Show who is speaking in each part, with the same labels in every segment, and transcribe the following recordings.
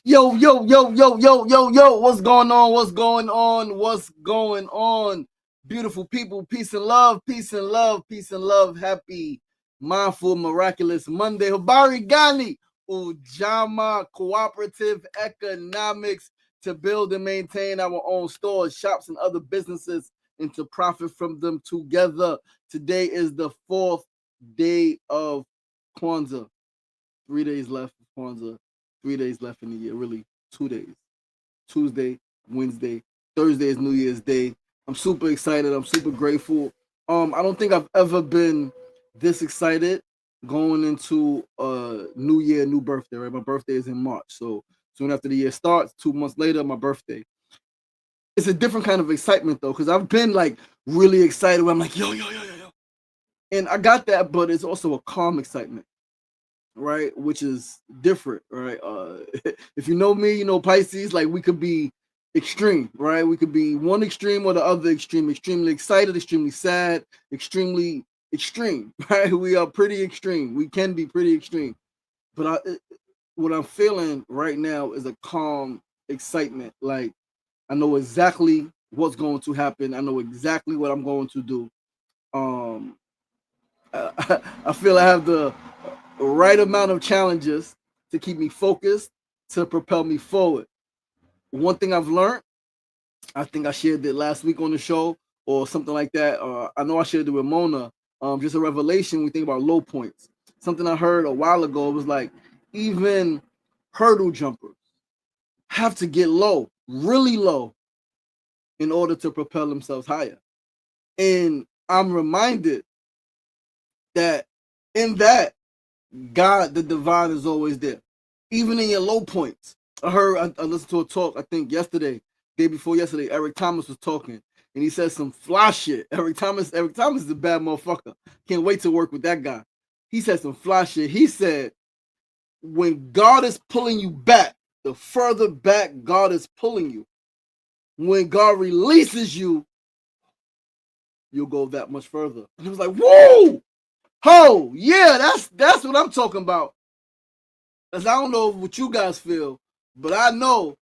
Speaker 1: Yo, yo, yo, yo, yo, yo, yo, what's going on? What's going on? What's going on? Beautiful people, peace and love, peace and love, peace and love. Happy, mindful, miraculous Monday. Habari Gani, Ujama Cooperative Economics to build and maintain our own stores, shops, and other businesses and to profit from them together. Today is the fourth day of Kwanzaa. 3 days left of Kwanzaa. 3 days left in the year. Really, 2 days. Tuesday, Wednesday, Thursday is New Year's Day. I'm super excited. I'm super grateful. I don't think I've ever been this excited going into a new year, new birthday. Right, my birthday is in March, so soon after the year starts, 2 months later, my birthday. It's a different kind of excitement though, because I've been like really excited. Where I'm like, yo, yo, yo, yo, yo, and I got that, but it's also a calm excitement, right? Which is different, right? If you know me, you know Pisces, like we could be extreme, right? We could be one extreme or the other extreme, extremely excited, extremely sad, extremely extreme, right? We are pretty extreme. We can be pretty extreme. But what I'm feeling right now is a calm excitement. Like I know exactly what's going to happen. I know exactly what I'm going to do. Um, I feel I have the right amount of challenges to keep me focused, to propel me forward. One thing I've learned, I think I shared it last week on the show or something like that. I know I shared it with Mona. Just a revelation when we think about low points. Something I heard a while ago was like, even hurdle jumpers have to get low, really low, in order to propel themselves higher. And I'm reminded that in that, God, the divine, is always there, even in your low points. I listened to a talk, I think yesterday, day before yesterday. Eric Thomas was talking, and he said some fly shit. Eric Thomas is a bad motherfucker. Can't wait to work with that guy. He said some fly shit. He said, when God is pulling you back, the further back God is pulling you, when God releases you, you'll go that much further. And it was like, whoa, oh yeah, that's what I'm talking about. Because I don't know what you guys feel, but I know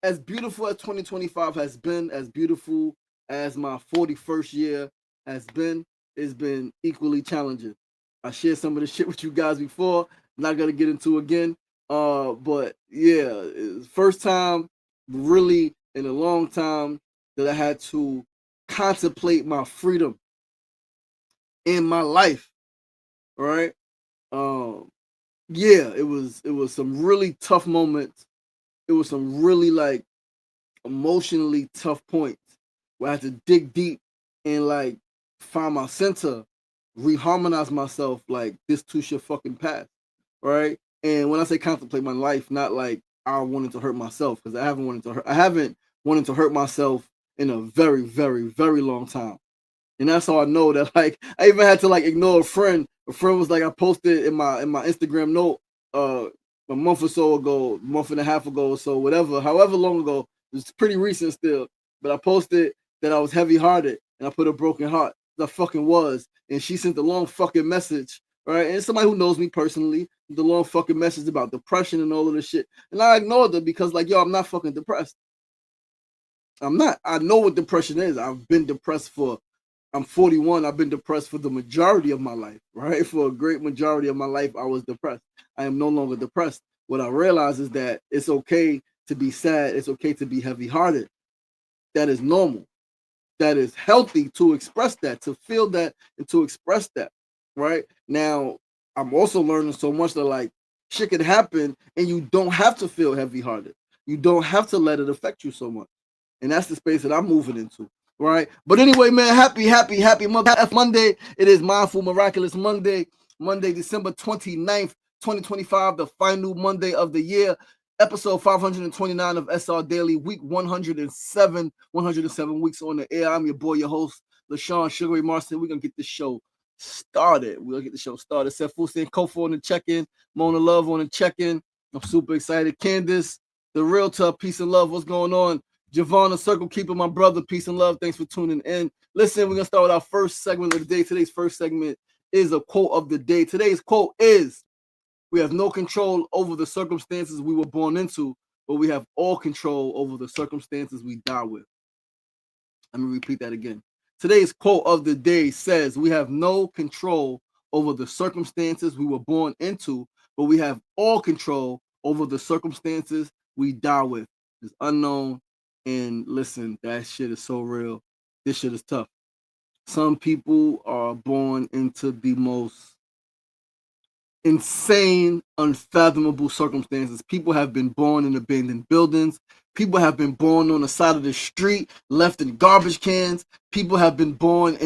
Speaker 1: as beautiful as 2025 has been, as beautiful as my 41st year has been, it's been equally challenging. I shared some of the shit with you guys before. Not gonna get into again. But yeah, it's first time really in a long time that I had to contemplate my freedom in my life. Right? Um, yeah, it was some really tough moments. It was some really like emotionally tough points where I had to dig deep and like find my center, reharmonize myself. Like this too should fucking pass, right? And when I say contemplate my life, not like I wanted to hurt myself, because I haven't wanted to hurt myself in a very, very, very long time. And that's how I know that like I even had to like ignore a friend. A friend was like, I posted in my Instagram note a month or so ago, month and a half ago or so, whatever, however long ago. It's pretty recent still. But I posted that I was heavy hearted and I put a broken heart. I fucking was. And she sent a long fucking message. Right. And somebody who knows me personally, the long fucking message about depression and all of this shit. And I ignored her because like, yo, I'm not fucking depressed. I'm not. I know what depression is. I'm 41. I've been depressed for the majority of my life, right? For a great majority of my life, I was depressed. I am no longer depressed. What I realize is that it's okay to be sad. It's okay to be heavy hearted. That is normal. That is healthy to express that, to feel that, and to express that, right? Now, I'm also learning so much that like shit can happen and you don't have to feel heavy hearted. You don't have to let it affect you so much. And that's the space that I'm moving into. Right. But anyway, man, happy Mother F Monday. It is Mindful Miraculous Monday, December 29th, 2025, the final Monday of the year. Episode 529 of SRDaily, week 107, 107 weeks on the air. I'm your boy, your host, LaShawn Sugary Marston. We're going to get this show started. Seth Fusi and Kofu on the check-in. Mona Love on the check-in. I'm super excited. Candace, the realtor, peace and love. What's going on? Javon, the circle keeper, my brother, peace and love. Thanks for tuning in. Listen, we're going to start with our first segment of the day. Today's first segment is a quote of the day. Today's quote is, We have no control over the circumstances we were born into, but we have all control over the circumstances we die with. Let me repeat that again. Today's quote of the day says, we have no control over the circumstances we were born into, but we have all control over the circumstances we die with. It's unknown. And listen, that shit is so real. This shit is tough. Some people are born into the most insane, unfathomable circumstances. People have been born in abandoned buildings. People have been born on the side of the street, left in garbage cans. People have been born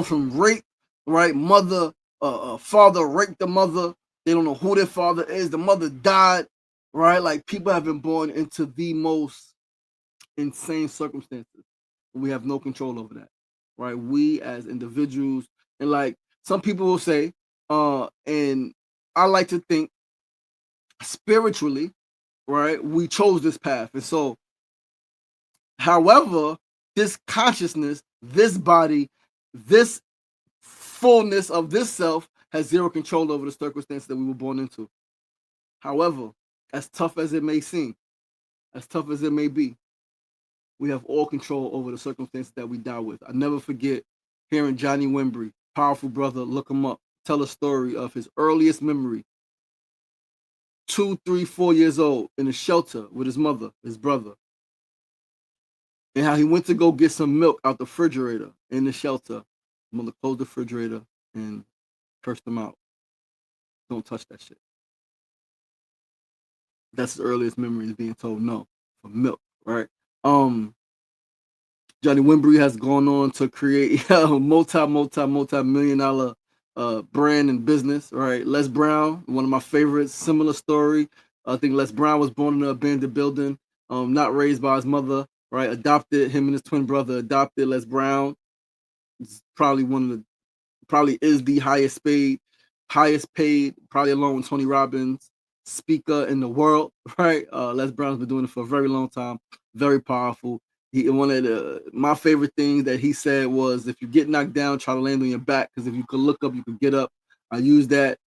Speaker 1: from rape, right? Father raped the mother. They don't know who their father is. The mother died, right? Like, people have been born into the most insane circumstances. We have no control over that, right? We as individuals, and like some people will say, and I like to think spiritually, right? We chose this path. And so, however, this consciousness, this body, this fullness of this self has zero control over the circumstances that we were born into. However, as tough as it may seem, as tough as it may be, we have all control over the circumstances that we die with. I never forget hearing Johnny Wimbrey, powerful brother, look him up, tell a story of his earliest memory. 2, 3, 4 years old in a shelter with his mother, his brother, and how he went to go get some milk out the refrigerator in the shelter. Mother closed the refrigerator and cursed him out. Don't touch that shit. That's his earliest memory, is being told no for milk, right? Johnny Wimbrey has gone on to create a multi-million dollar brand and business, right? Les Brown, one of my favorites, similar story. I think Les Brown was born in an abandoned building, not raised by his mother, right? Adopted, him and his twin brother adopted Les Brown. It's probably is the highest paid, probably along with Tony Robbins, speaker in the world, right? Les Brown's been doing it for a very long time, very powerful. One of my favorite things that he said was, if you get knocked down, try to land on your back, because if you could look up, you could get up. I use that,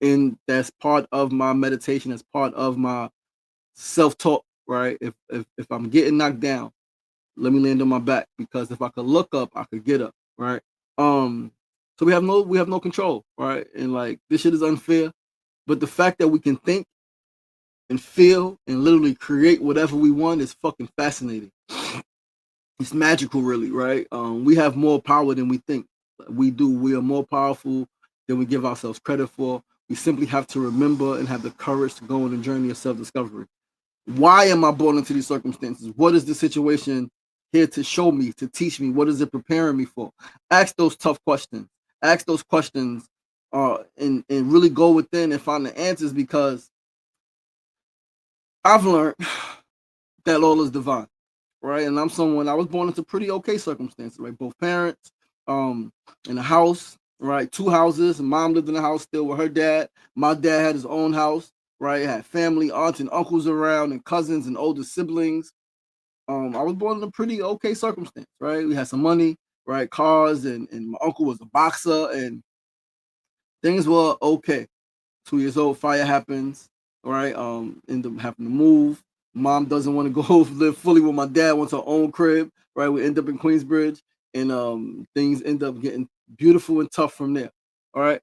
Speaker 1: and that's part of my meditation, as part of my self-talk, right? If I'm getting knocked down, let me land on my back, because if I could look up, I could get up, right? So we have no control, right? And like, this shit is unfair, but the fact that we can think and feel and literally create whatever we want is fucking fascinating. It's magical, really, right? We have more power than we think. We do. We are more powerful than we give ourselves credit for. We simply have to remember and have the courage to go on a journey of self-discovery. Why am I born into these circumstances? What is the situation here to show me, to teach me? What is it preparing me for? Ask those tough questions. Ask those questions, and really go within and find the answers, because I've learned that all is divine, right? And I was born into pretty okay circumstances, right? Both parents, in a house, right? 2 houses. Mom lived in the house still with her dad. My dad had his own house, right? Had family, aunts and uncles around, and cousins and older siblings. I was born in a pretty okay circumstance, right? We had some money, right? Cars, and my uncle was a boxer, and things were okay. 2 years old, fire happens, right? End up having to move. Mom doesn't want to go live fully with my dad, wants her own crib, right? We end up in Queensbridge, and things end up getting beautiful and tough from there. All right.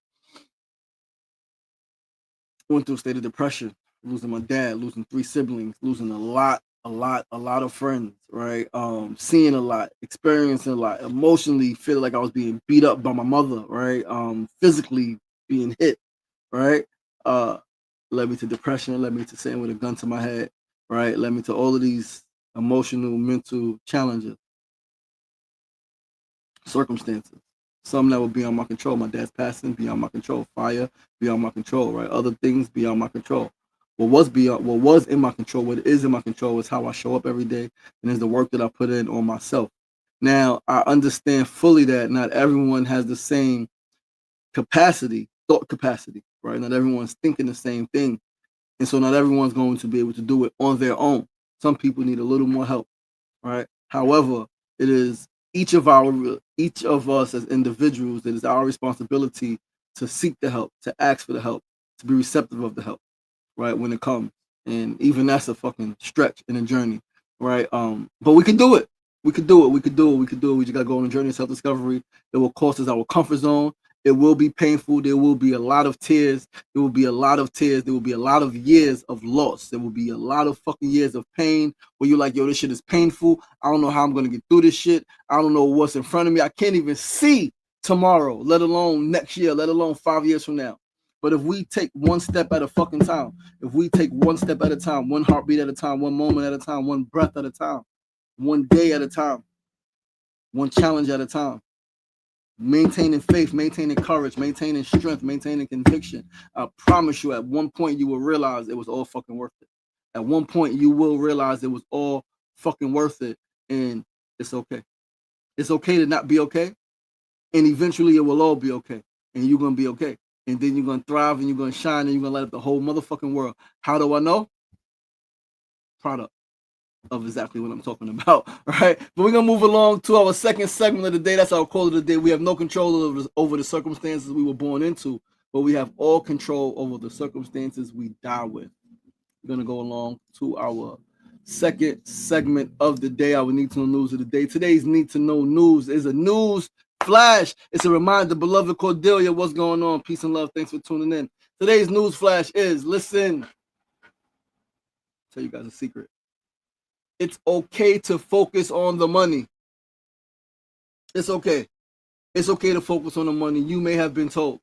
Speaker 1: Went through a state of depression, losing my dad, losing 3 siblings, losing a lot of friends, right? Seeing a lot, experiencing a lot, emotionally feeling like I was being beat up by my mother, right? Physically being hit, right? Led me to depression, led me to sitting with a gun to my head, right? Led me to all of these emotional, mental challenges, circumstances. Some that were beyond my control. My dad's passing, beyond my control. Fire, beyond my control, right? Other things beyond my control. What was in my control, what is in my control, is how I show up every day, and is the work that I put in on myself. Now, I understand fully that not everyone has the same thought capacity, right? Not everyone's thinking the same thing. And so not everyone's going to be able to do it on their own. Some people need a little more help, right? However, it is each of us as individuals, it is our responsibility to seek the help, to ask for the help, to be receptive of the help, right, when it comes. And even that's a fucking stretch in a journey, right? But we can do it. We could do it. We could do it. We could do it. We just gotta go on a journey of self-discovery. It will cost us our comfort zone. It will be painful. There will be a lot of tears. There will be a lot of tears. There will be a lot of years of loss. There will be a lot of fucking years of pain where you're like, yo, this shit is painful. I don't know how I'm gonna get through this shit. I don't know what's in front of me. I can't even see tomorrow, let alone next year, let alone 5 years from now. But if we take one step at a fucking time, if we take one step at a time, one heartbeat at a time, one moment at a time, one breath at a time, one day at a time, one challenge at a time, maintaining faith, maintaining courage, maintaining strength, maintaining conviction, I promise you at one point you will realize it was all fucking worth it. At one point you will realize it was all fucking worth it, and it's okay. It's okay to not be okay, and eventually it will all be okay, and you're going to be okay. And then you're going to thrive, and you're going to shine, and you're going to light up the whole motherfucking world. How do I know? Product of exactly what I'm talking about, right? But we're going to move along to our second segment of the day. That's our call of the day. We have no control over the circumstances we were born into, but we have all control over the circumstances we die with. We're going to go along to our second segment of the day, our Need to Know News of the day. Today's Need to Know News is a news flash. It's a reminder, beloved Cordelia, what's going on? Peace and love. Thanks for tuning in. Today's news flash is, listen, I'll tell you guys a secret. It's okay to focus on the money. It's okay. It's okay to focus on the money. You may have been told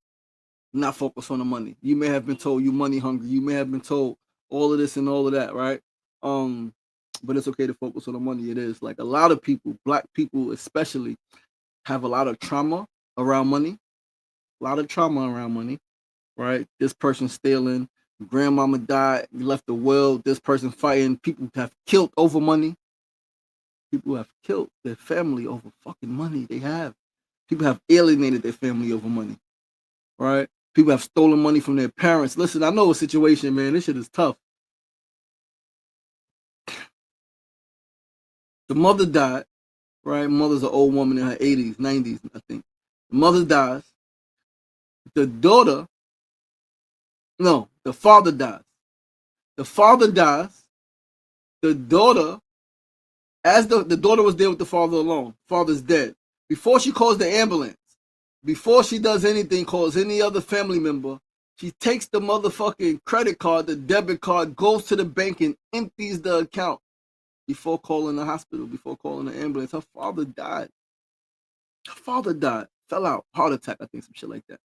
Speaker 1: not focus on the money. You may have been told you money hungry. You may have been told all of this and all of that, right? But it's okay to focus on the money. It is. Like a lot of people, black people especially, have a lot of trauma around money. A lot of trauma around money, right? This person stealing, grandmama died, left the will, this person fighting, people have killed over money. People have killed their family over fucking money. They have. People have alienated their family over money, right? People have stolen money from their parents. Listen, I know a situation, man. This shit is tough. The mother died, right? Mother's an old woman in her 80s, 90s, I think. The mother dies. The father dies. The father dies. The daughter, as the daughter was there with the father alone, father's dead. Before she calls the ambulance, before she does anything, calls any other family member, she takes the motherfucking credit card, the debit card, goes to the bank and empties the account before calling the hospital, before calling the ambulance. Her father died. Her father died. Fell out. Heart attack, I think, some shit like that.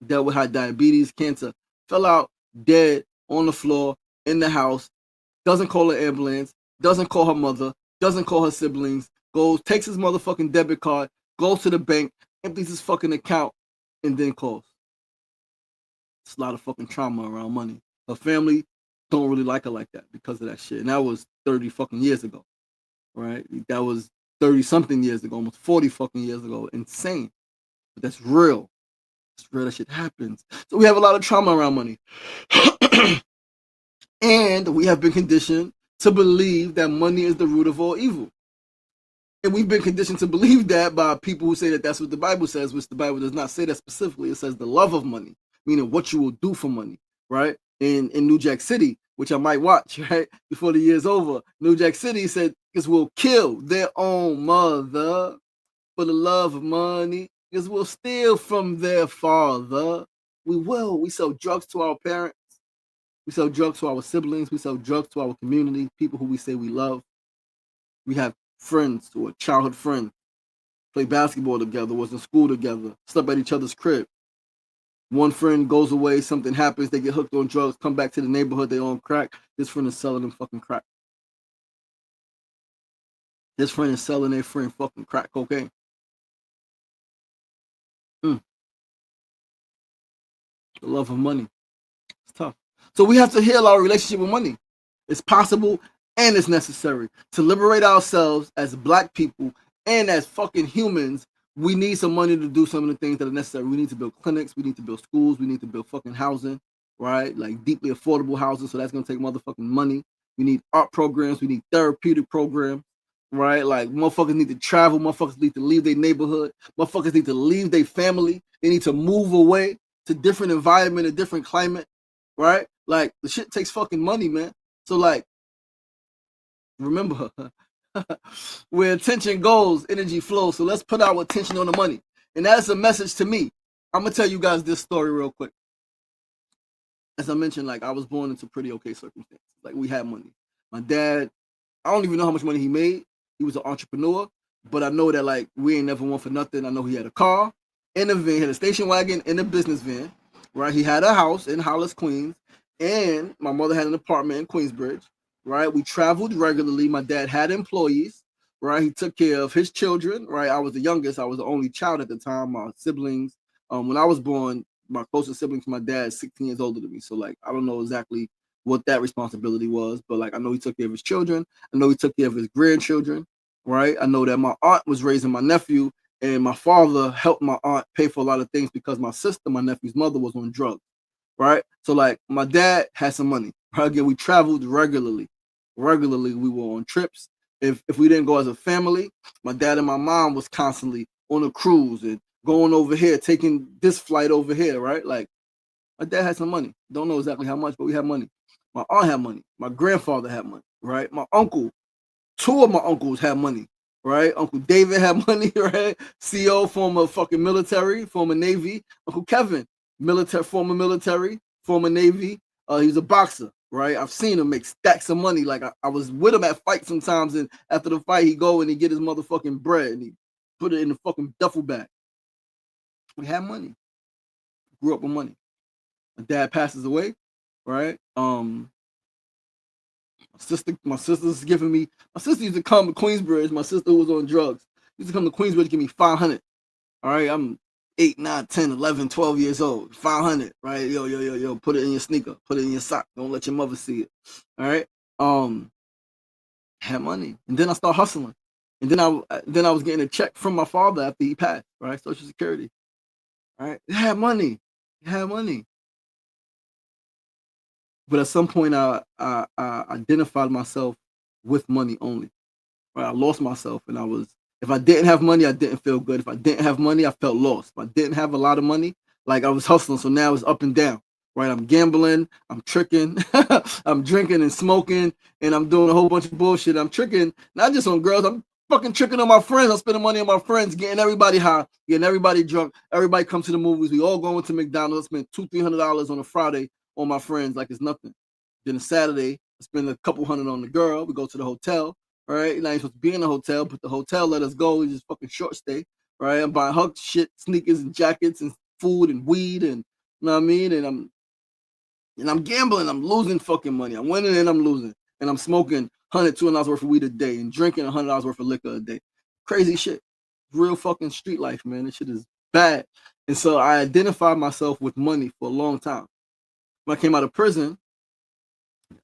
Speaker 1: Dealt with high diabetes, cancer. Fell out, dead, on the floor, in the house. Doesn't call an ambulance. Doesn't call her mother. Doesn't call her siblings. Goes, takes his motherfucking debit card, goes to the bank, empties his fucking account, and then calls. It's a lot of fucking trauma around money. Her family don't really like her like that because of that shit. And that was 30 fucking years ago, right? That was 30 something years ago, almost 40 fucking years ago. Insane. But that's real. It's real. That shit happens. So we have a lot of trauma around money. And we have been conditioned to believe that money is the root of all evil. And we've been conditioned to believe that by people who say that that's what the Bible says, which the Bible does not say that specifically. It says the love of money, meaning what you will do for money, right? In New Jack City, which I might watch, right, before the year's over, New Jack City said niggas will kill their own mother for the love of money. Niggas will steal from their father. We will. We sell drugs to our parents. We sell drugs to our siblings. We sell drugs to our community, people who we say we love. We have friends who are childhood friends, play basketball together, was in school together, slept at each other's crib. One friend goes away, something happens, they get hooked on drugs, come back to the neighborhood, they on crack. This friend is selling them fucking crack. This friend is selling their friend fucking crack cocaine. The love of money. It's tough. So we have to heal our relationship with money. It's possible and it's necessary to liberate ourselves as black people and as fucking humans. We need some money to do some of the things that are necessary. We need to build clinics. We need to build schools. We need to build fucking housing, right? Like deeply affordable housing. So that's going to take motherfucking money. We need art programs. We need therapeutic programs, right? Like motherfuckers need to travel. Motherfuckers need to leave their neighborhood. Motherfuckers need to leave their family. They need to move away to different environment, a different climate. right? Like the shit takes fucking money, man. So like, remember, where attention goes, energy flows. So let's put our attention on the money, and that's a message to me. I'm gonna tell you guys this story real quick. As I mentioned, like I was born into pretty okay circumstances. Like we had money. My dad, I don't even know how much money he made. He was an entrepreneur, but I know that like we ain't never won for nothing. I know he had a car in a van, he had a station wagon in a business van, right? He had a house in Hollis, Queens, and my mother had an apartment in Queensbridge, right? We traveled regularly. My dad had employees, right? He took care of his children, right? I was the youngest. I was the only child at the time. My siblings, when I was born, my closest sibling to my dad is 16 years older than me. So like I don't know exactly what that responsibility was, but like I know he took care of his children. I know he took care of his grandchildren, right? I know that my aunt was raising my nephew, and my father helped my aunt pay for a lot of things because my sister, my nephew's mother, was on drugs, right? So like my dad had some money. Right? Again, we traveled regularly. Regularly, we were on trips. If we didn't go as a family, my dad and my mom was constantly on a cruise and going over here, taking this flight over here, right? Like my dad had some money. Don't know exactly how much, but we had money. My aunt had money. My grandfather had money, right? My uncle, two of my uncles had money, right? Uncle David had money, right? CO, former fucking military, former Navy. Uncle Kevin, former military, former Navy. He's a boxer, right? I've seen him make stacks of money. Like I was with him at fights sometimes, and after the fight, he go and he get his motherfucking bread and he put it in the fucking duffel bag. We had money. Grew up with money. My dad passes away, right? My sister's giving me. My sister used to come to Queensbridge. My sister who was on drugs used to come to Queensbridge, give me 500. All right, I'm 8, 9, 10, 11, 12 years old. 500, right? Yo. Put it in your sneaker. Put it in your sock. Don't let your mother see it. All right. Had money, and then I start hustling, and then I was getting a check from my father after he passed. Right, Social Security. All right, had money. Had money. But at some point, I identified myself with money only. Right? I lost myself, and if I didn't have money, I didn't feel good. If I didn't have money, I felt lost. If I didn't have a lot of money, like I was hustling, so now it's up and down. Right? I'm gambling, I'm tricking, I'm drinking and smoking, and I'm doing a whole bunch of bullshit. I'm tricking not just on girls, I'm fucking tricking on my friends. I'm spending money on my friends, getting everybody high, getting everybody drunk. Everybody comes to the movies. We all going to McDonald's. Spend $200-$300 on a Friday on my friends like it's nothing. Then a Saturday, I spend a couple hundred on the girl. We go to the hotel, right? You're not supposed to be in the hotel, but the hotel let us go. We just fucking short stay, right? I'm buying her shit, sneakers and jackets and food and weed and you know what I mean? And I'm gambling. I'm losing fucking money. I'm winning and I'm losing. And I'm smoking $100-$200 worth of weed a day and drinking $100 worth of liquor a day. Crazy shit. Real fucking street life, man. This shit is bad. And so I identified myself with money for a long time. When I came out of prison,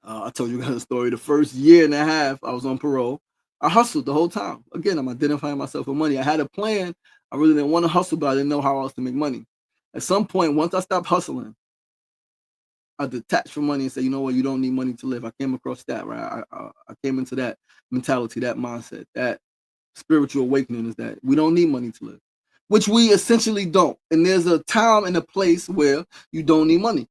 Speaker 1: I told you guys a story. The first year and a half I was on parole, I hustled the whole time. Again, I'm identifying myself with money. I had a plan. I really didn't want to hustle, but I didn't know how else to make money. At some point, once I stopped hustling, I detached from money and said, you know what, you don't need money to live. I came across that, right? I came into that mentality, that mindset, that spiritual awakening is that we don't need money to live, which we essentially don't. And there's a time and a place where you don't need money.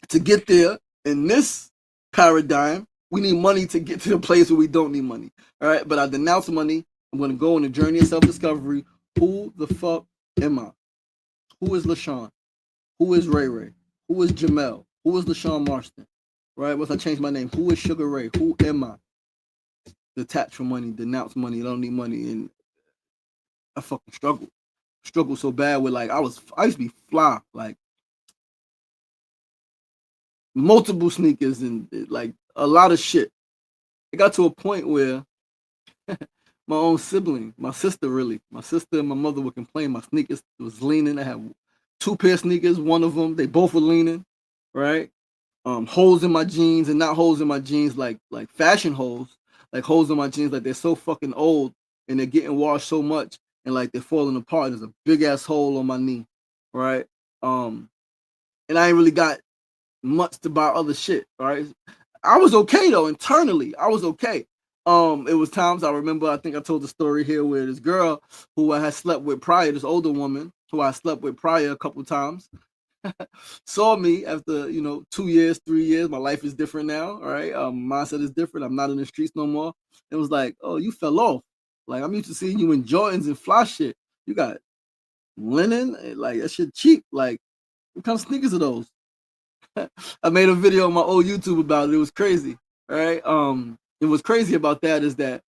Speaker 1: To get there in this paradigm, we need money to get to the place where we don't need money. All right, but I denounce money. I'm going to go on a journey of self-discovery. Who the fuck am I? Who is LaShawn? Who is Ray Ray? Who is Jamel? Who is LaShawn Marston? Right? Once I change my name, who is Sugar Ray? Who am I? Detach from money, denounce money. I don't need money, and I fucking struggle so bad with like I used to be fly, like multiple sneakers and like a lot of shit. It got to a point where my own sibling, my sister and my mother would complain my sneakers was leaning. I had 2 pair of sneakers, one of them, they both were leaning, right? Holes in my jeans, and not holes in my jeans like fashion holes, like holes in my jeans like they're so fucking old and they're getting washed so much and like they're falling apart. There's a big ass hole on my knee, right? And I ain't really got much to buy other shit, right? I was okay though, internally. I was okay. It was times I remember, I think I told the story here where this girl who I had slept with prior, this older woman who I slept with prior a couple times, saw me after 2 years, 3 years. My life is different now. All right, mindset is different. I'm not in the streets no more. It was like, oh, you fell off. Like, I'm used to seeing you in Jordans and fly shit. You got linen, like that shit cheap. Like, what kind of sneakers are those? I made a video on my old YouTube about it. It was crazy. Right. It was crazy about that is that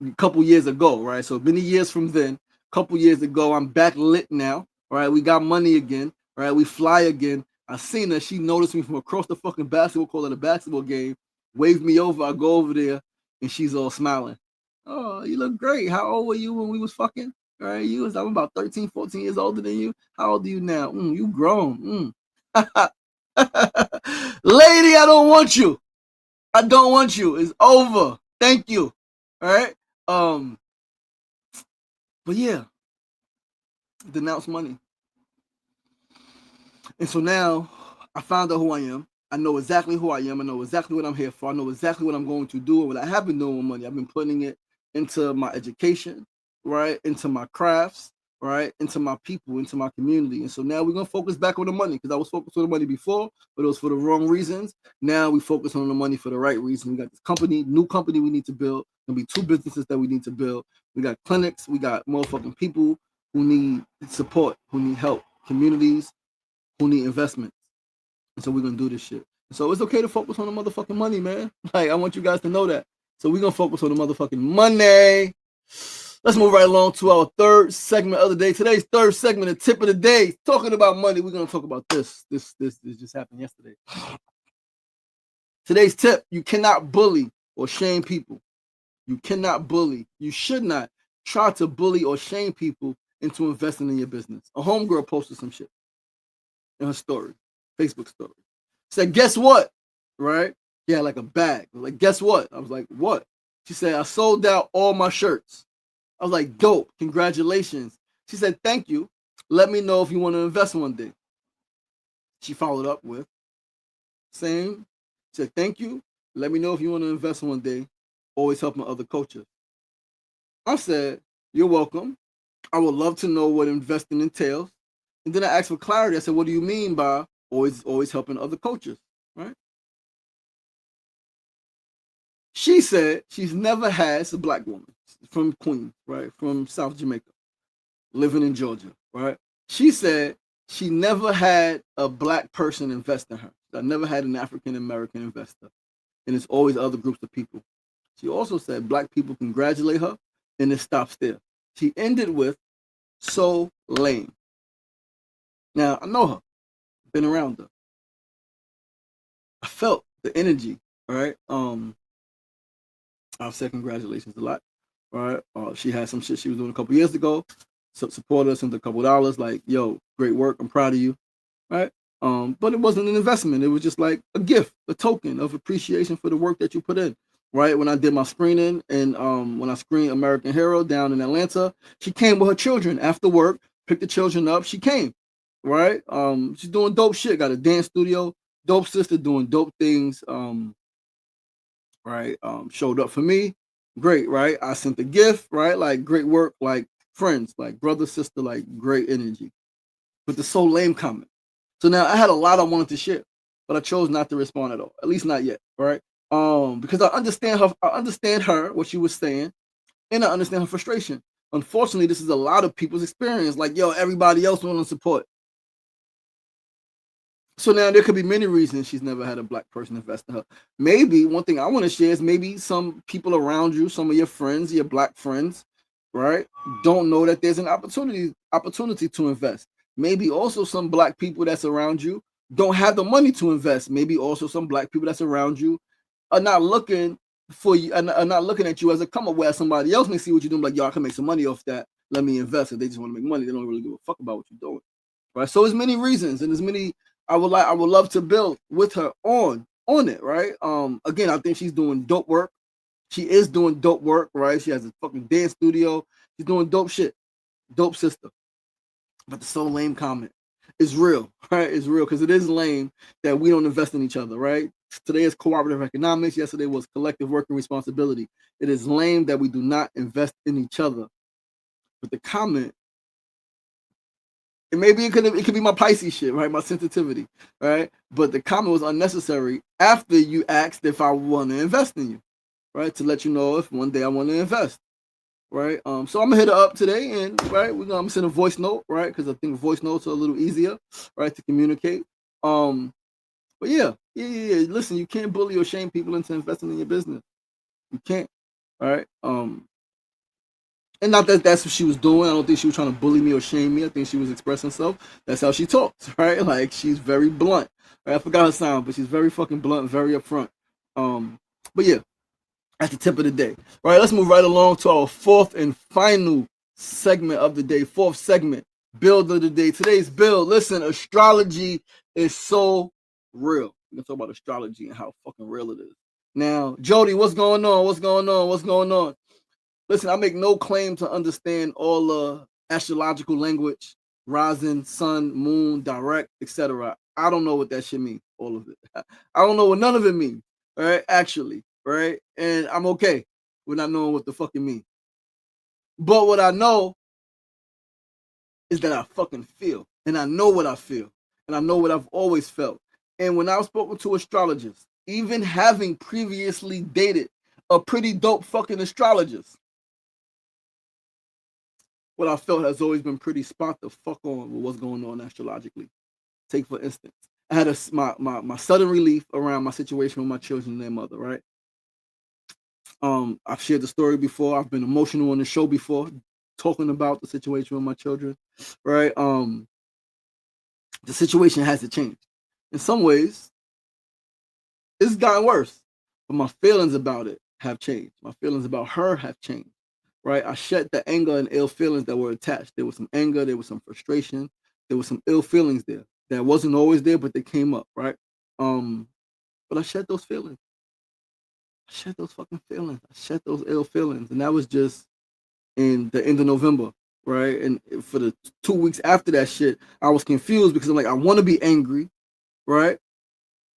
Speaker 1: a couple years ago, right? So many years from then, a couple years ago, I'm back lit now. Right. We got money again. Right. We fly again. I seen her. She noticed me from across the fucking basketball court at a basketball game, waved me over. I go over there and she's all smiling. Oh, you look great. How old were you when we was fucking? Right. I'm about 13, 14 years older than you. How old are you now? You grown. Lady, I don't want you. I don't want you. It's over. Thank you. All right. But yeah, denounce money. And so now I found out who I am. I know exactly who I am. I know exactly what I'm here for. I know exactly what I'm going to do and what I have been doing with money. I've been putting it into my education, right? Into my crafts, right? Into my people, into my community. And so now we're going to focus back on the money because I was focused on the money before, but it was for the wrong reasons. Now we focus on the money for the right reason. We got this company, new company we need to build. There'll be 2 businesses that we need to build. We got clinics. We got motherfucking people who need support, who need help, communities who need investments. And so we're going to do this shit. So it's okay to focus on the motherfucking money, man. Like, I want you guys to know that. So we're going to focus on the motherfucking money. Let's move right along to our third segment of the day. Today's third segment, the tip of the day, talking about money. We're going to talk about this. This just happened yesterday. Today's tip, you cannot bully or shame people. You cannot bully. You should not try to bully or shame people into investing in your business. A homegirl posted some shit in her story, Facebook story. Said, guess what? Right? Yeah, like a bag. Like, guess what? I was like, what? She said, I sold out all my shirts. I was like, dope. Congratulations. She said, thank you. Let me know if you want to invest one day. She followed up with, same. She said, thank you. Let me know if you want to invest one day. Always helping other coaches. I said, you're welcome. I would love to know what investing entails. And then I asked for clarity. I said, what do you mean by always helping other coaches, right? She said she's never had, it's a black woman from Queens, right? From South Jamaica, living in Georgia, right? She said she never had a black person invest in her. I never had an African-American investor. And it's always other groups of people. She also said black people congratulate her and it stops there. She ended with, so lame. Now, I know her, been around her. I felt the energy, all right? I've said congratulations a lot, all right? She had some shit she was doing a couple years ago, so support us, sent a couple dollars, like, yo, great work, I'm proud of you, right? But it wasn't an investment. It was just like a gift, a token of appreciation for the work that you put in, right? When I did my screening and when I screened American Hero down in Atlanta, she came with her children after work, picked the children up, she came, right? She's doing dope shit, got a dance studio, dope sister doing dope things, right? Showed up for me, great, right? I sent the gift, right? Like, great work, like friends, like brother, sister, like great energy. But the so lame comment. So now I had a lot I wanted to share, but I chose not to respond at all, at least not yet, right? Because I understand her, what she was saying, and I understand her frustration. Unfortunately, this is a lot of people's experience. Like, yo, everybody else want to support. So now there could be many reasons she's never had a black person invest in her. Maybe one thing I want to share is maybe some people around you, some of your friends, your black friends, right, don't know that there's an opportunity to invest. Maybe also some black people that's around you don't have the money to invest. Maybe also some black people that's around you are not looking for you, are not looking at you as a come up, where somebody else may see what you're doing, like, yo, I can make some money off that. Let me invest. If they just want to make money, they don't really give a fuck about what you're doing, right? So there's many reasons, and there's many. I would love to build with her on it, right? Again, I think she's doing dope work. She is doing dope work, right? She has a fucking dance studio. She's doing dope shit. Dope sister. But the so lame comment is real, right? It's real because it is lame that we don't invest in each other, right? Today is cooperative economics. Yesterday was collective working responsibility. It is lame that we do not invest in each other. But the comment And maybe it could be my Pisces shit, right? My sensitivity, right? But the comment was unnecessary after you asked if I want to invest in you, right? To let you know if one day I want to invest, right? So I'm gonna hit her up today, and right, I'm gonna send a voice note, right? Because I think voice notes are a little easier, right, to communicate. But yeah. Listen, you can't bully or shame people into investing in your business. You can't, all right? And not that that's what she was doing. I don't think she was trying to bully me or shame me. I think she was expressing herself. That's how she talks, right? Like she's very blunt. Right? I forgot her sound, but she's very fucking blunt, very upfront. But yeah, at the tip of the day. All right, let's move right along to our fourth and final segment of the day. Fourth segment, build of the day. Today's build. Listen, astrology is so real. We're gonna talk about astrology and how fucking real it is. Now, Jody, what's going on? What's going on? What's going on? Listen, I make no claim to understand all astrological language, rising, sun, moon, direct, etc. I don't know what that shit means, all of it. I don't know what none of it means, right? Actually, right? And I'm okay with not knowing what the fuck it means. But what I know is that I fucking feel, and I know what I feel, and I know what I've always felt. And when I've spoken to astrologers, even having previously dated a pretty dope fucking astrologist, what I felt has always been pretty spot the fuck on with what's going on astrologically. Take for instance, I had my sudden relief around my situation with my children and their mother, right? I've shared the story before. I've been emotional on the show before, talking about the situation with my children, right? The situation hasn't changed. In some ways, it's gotten worse, but my feelings about it have changed. My feelings about her have changed, right? I shed the anger and ill feelings that were attached. There was some anger, there was some frustration, there was some ill feelings there that wasn't always there, but they came up, right? But I shed those feelings. I shed those fucking feelings. I shed those ill feelings, and that was just in the end of November, right? And for the 2 weeks after that shit, I was confused because I'm like, I want to be angry, right?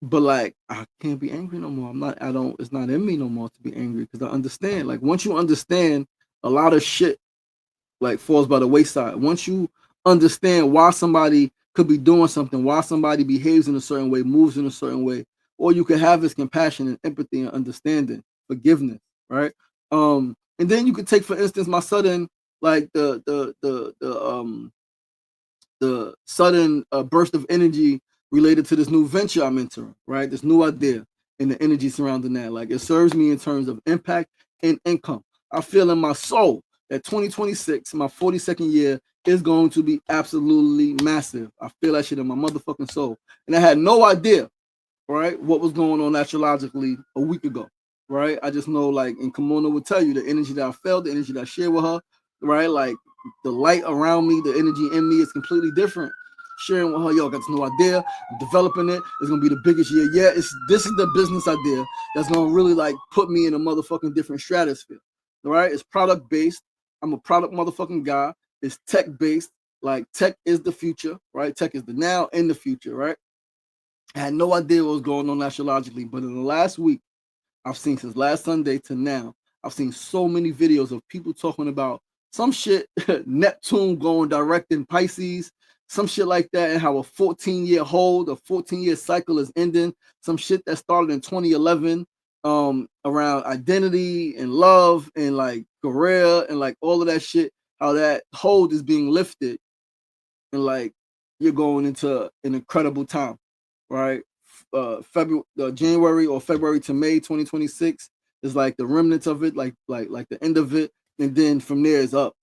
Speaker 1: But like, I can't be angry no more. It's not in me no more to be angry because I understand. Like, once you understand, a lot of shit like falls by the wayside. Once you understand why somebody could be doing something, why somebody behaves in a certain way, moves in a certain way, all you can have is compassion and empathy and understanding, forgiveness, right? And then you could take, for instance, my sudden, like the sudden burst of energy related to this new venture I'm entering, right? This new idea and the energy surrounding that. Like, it serves me in terms of impact and income. I feel in my soul that 2026, my 42nd year, is going to be absolutely massive. I feel that shit in my motherfucking soul. And I had no idea, right, what was going on astrologically a week ago, right? I just know, like, and Kimona would tell you the energy that I felt, the energy that I shared with her, right? Like, the light around me, the energy in me is completely different. Sharing with her, yo, I got this new idea, I'm developing it, it's gonna be the biggest year. Yeah, this is the business idea that's gonna really like put me in a motherfucking different stratosphere. Right? It's product based. I'm a product motherfucking guy. It's tech based. Like, tech is the future, right? Tech is the now and the future, right? I had no idea what was going on astrologically, but in the last week, I've seen, since last Sunday to now, I've seen so many videos of people talking about some shit, Neptune going direct in Pisces, some shit like that, and how a 14-year hold, a 14-year cycle is ending. Some shit that started in 2011, around identity and love and like career and like all of that shit, how that hold is being lifted, and like you're going into an incredible time, right? January or February to May 2026 is like the remnants of it, like the end of it, and then from there is up.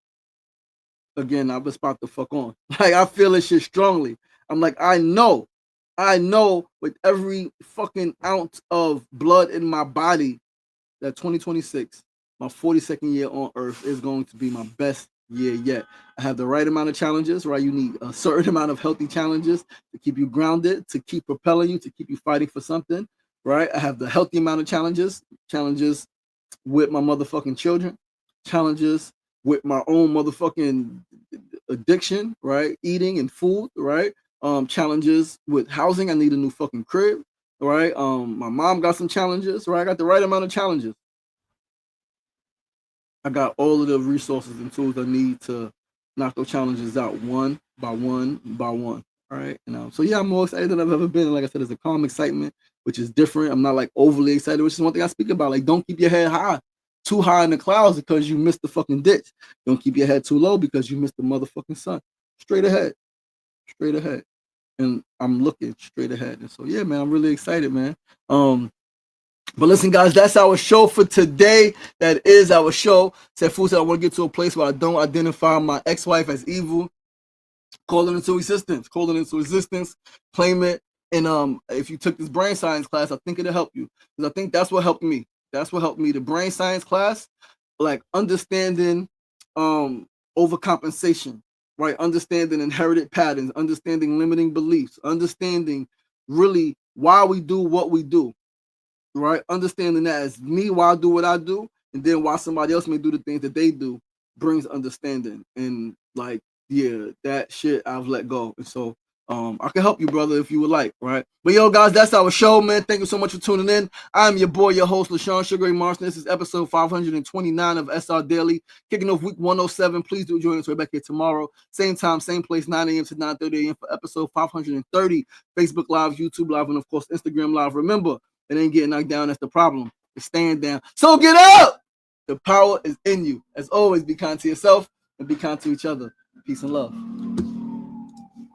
Speaker 1: Again, I'm just about to fuck on. Like, I feel this shit strongly. I'm like, I know with every fucking ounce of blood in my body that 2026, my 42nd year on Earth, is going to be my best year yet. I have the right amount of challenges, right? You need a certain amount of healthy challenges to keep you grounded, to keep propelling you, to keep you fighting for something, right? I have the healthy amount of challenges with my motherfucking children, challenges with my own motherfucking addiction, right? Eating and food, right? Challenges with housing. I need a new fucking crib, right? My mom got some challenges, right? I got the right amount of challenges. I got all of the resources and tools I need to knock those challenges out one by one by one. All right. So yeah, I'm more excited than I've ever been. And like I said, it's a calm excitement, which is different. I'm not like overly excited, which is one thing I speak about. Like, don't keep your head too high in the clouds because you missed the fucking ditch. Don't keep your head too low because you missed the motherfucking sun. Straight ahead. And I'm looking straight ahead. And so yeah, man, I'm really excited, man. But listen, guys, that's our show for today. That is our show. Said Food said I want to get to a place where I don't identify my ex-wife as evil. Call it into existence. Claim it. And if you took this brain science class, I think it'll help you. Because I think that's what helped me. The brain science class, like understanding overcompensation, right? Understanding inherited patterns, understanding limiting beliefs, understanding really why we do what we do, right? Understanding that as me, why I do what I do, and then why somebody else may do the things that they do brings understanding. And like, yeah, that shit I've let go. And so I can help you, brother, if you would like, right? But yo, guys, that's our show, man. Thank you so much for tuning in. I'm your boy, your host, LaShawn Sugar Ray Marston. This is episode 529 of SR Daily, kicking off week 107. Please do join us right back here tomorrow. Same time, same place, 9 a.m. to 9:30 a.m. for episode 530. Facebook Live, YouTube Live, and of course, Instagram Live. Remember, it ain't getting knocked down. That's the problem. It's staying down. So get up. The power is in you. As always, be kind to yourself and be kind to each other. Peace and love.